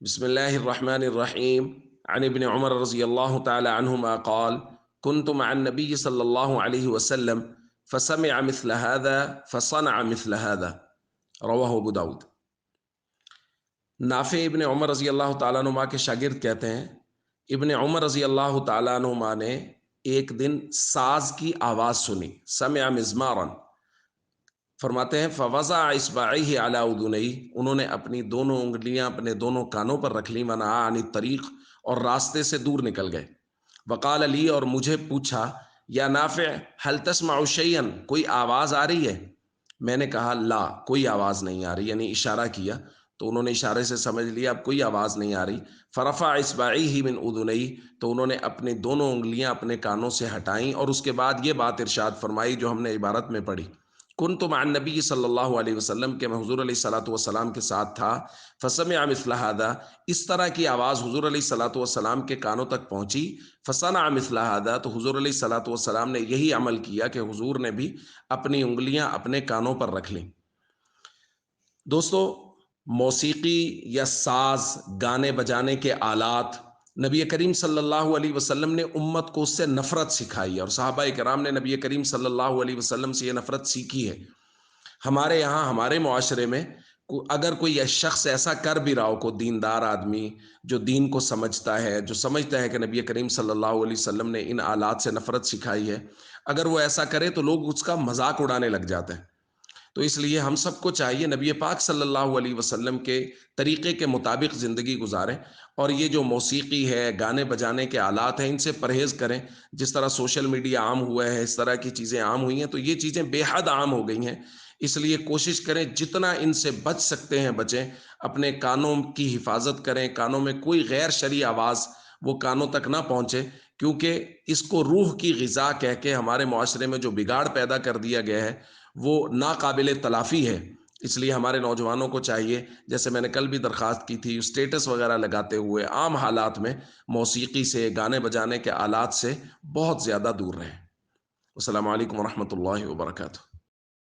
بسم الله الرحمن الرحيم. عن ابن عمر رضي الله تعالى عنهما قال: كنت مع النبي صلى الله عليه وسلم فسمع مثل هذا فصنع مثل هذا. رواه ابو داود. نافع ابن عمر رضی اللہ تعالیٰ عنہما کے شاگرد کہتے ہیں، ابن عمر رضی اللہ تعالیٰ عنہما نے ایک دن ساز کی آواز سنی، سمع مزمارا، فرماتے ہیں فوضع اصبعیہ علی اذنیہ، انہوں نے اپنی دونوں انگلیاں اپنے دونوں کانوں پر رکھ لی، ونہا عن الطریق، اور راستے سے دور نکل گئے، وقال لی، اور مجھے پوچھا، یا نافع هل تسمع شیئا، کوئی آواز آ رہی ہے؟ میں نے کہا لا، کوئی آواز نہیں آ رہی، یعنی اشارہ کیا تو انہوں نے اشارے سے سمجھ لیا اب کوئی آواز نہیں آ رہی۔ فرفع اصبعیہ من اذنیہ، تو انہوں نے اپنی دونوں انگلیاں اپنے کانوں سے ہٹائیں، اور اس کے بعد یہ بات ارشاد فرمائی جو ہم نے عبارت میں پڑھی، کنت مع النبی صلی اللہ علیہ وسلم، کہ میں حضور علیہ الصلوۃ والسلام کے ساتھ تھا، فسمع مثل هذا، اس طرح کی آواز حضور علیہ الصلوۃ والسلام کے کانوں تک پہنچی، فصنع مثل هذا، تو حضور علیہ الصلوۃ والسلام نے یہی عمل کیا کہ حضور نے بھی اپنی انگلیاں اپنے کانوں پر رکھ لیں۔ دوستو، موسیقی یا ساز، گانے بجانے کے آلات، نبی کریم صلی اللہ علیہ وسلم نے امت کو اس سے نفرت سکھائی ہے، اور صحابہ کرام نے نبی کریم صلی اللہ علیہ وسلم سے یہ نفرت سیکھی ہے۔ ہمارے یہاں، ہمارے معاشرے میں اگر کوئی شخص ایسا کر بھی رہا ہو، کو دیندار آدمی جو دین کو سمجھتا ہے، جو سمجھتا ہے کہ نبی کریم صلی اللہ علیہ وسلم نے ان آلات سے نفرت سکھائی ہے، اگر وہ ایسا کرے تو لوگ اس کا مذاق اڑانے لگ جاتے ہیں۔ تو اس لیے ہم سب کو چاہیے نبی پاک صلی اللہ علیہ وسلم کے طریقے کے مطابق زندگی گزاریں، اور یہ جو موسیقی ہے، گانے بجانے کے آلات ہیں، ان سے پرہیز کریں۔ جس طرح سوشل میڈیا عام ہوا ہے، اس طرح کی چیزیں عام ہوئی ہیں، تو یہ چیزیں بے حد عام ہو گئی ہیں، اس لیے کوشش کریں جتنا ان سے بچ سکتے ہیں بچیں، اپنے کانوں کی حفاظت کریں، کانوں میں کوئی غیر شرعی آواز وہ کانوں تک نہ پہنچے، کیونکہ اس کو روح کی غذا کہہ کے ہمارے معاشرے میں جو بگاڑ پیدا کر دیا گیا ہے وہ ناقابل تلافی ہے۔ اس لیے ہمارے نوجوانوں کو چاہیے، جیسے میں نے کل بھی درخواست کی تھی، اسٹیٹس وغیرہ لگاتے ہوئے عام حالات میں موسیقی سے، گانے بجانے کے آلات سے بہت زیادہ دور رہیں۔ السلام علیکم ورحمۃ اللہ وبرکاتہ۔